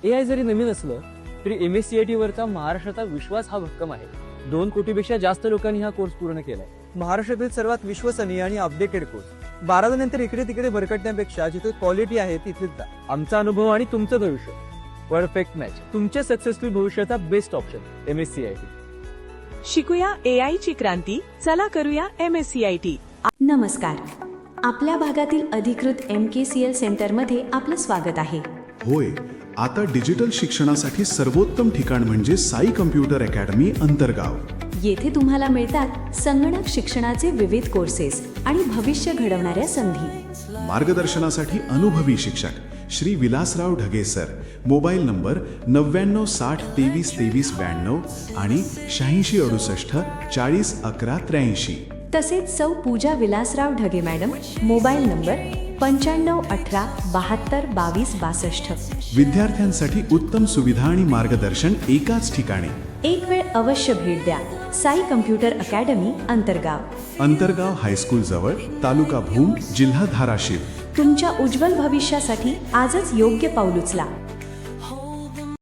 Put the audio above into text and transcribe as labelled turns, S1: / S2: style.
S1: AI जरी नवीन असलं तरी MSCIT वरचा महाराष्ट्राचा विश्वास हा भक्कम आहे. 2 कोटीपेक्षा जास्त लोकांनी हा कोर्स पूर्ण केलाय.
S2: महाराष्ट्रातील सर्वात विश्वसनीय आणि अपडेटेड कोर्स. 12 नंतर इकडे तिकडे भरकटण्यापेक्षा जिथे क्वालिटी आहे तिथेच जा.
S1: आमचा अनुभव आणि तुमचं भविष्य परफेक्ट मॅच. तुमच्या सक्सेसफुल भविष्याचा बेस्ट ऑप्शन MSCIT.
S3: शिकूया AI ची क्रांती. चला करूया MSCIT.
S4: नमस्कार. आपल्या भागातील अधिकृत MKCL सेंटरमध्ये आपलं स्वागत आहे.
S5: होय, आता डिजिटल शिक्षणासाठी सर्वोत्तम ठिकाण म्हणजे साई कम्प्युटर अकॅडमी अंतरगाव.
S4: येथे तुम्हाला मिळतात संगणक शिक्षणाचे विविध कोर्सेस आणि भविष्य घडवणाऱ्या संधी.
S5: मार्गदर्शनासाठी अनुभवी शिक्षक Shri Vilasrao Dhage sir. Mobile number 9960 23 23 92 आणि 8668 40 11 83.
S4: तसेच सौ Pooja Vilasrao Dhage madam. Mobile number 9518 72 22 62.
S5: विद्यार्थ्यांसाठी उत्तम सुविधा आणि मार्गदर्शन एकाच ठिकाणी.
S4: एक वेळ अवश्य भेट द्या. Sai computer academy Antargaon.
S5: Antargaon high school जवळ, तालुका भूम, जिल्हा धाराशिव.
S4: तुमच्या उज्ज्वल भविष्यासाठी आजच योग्य पाऊल उचला.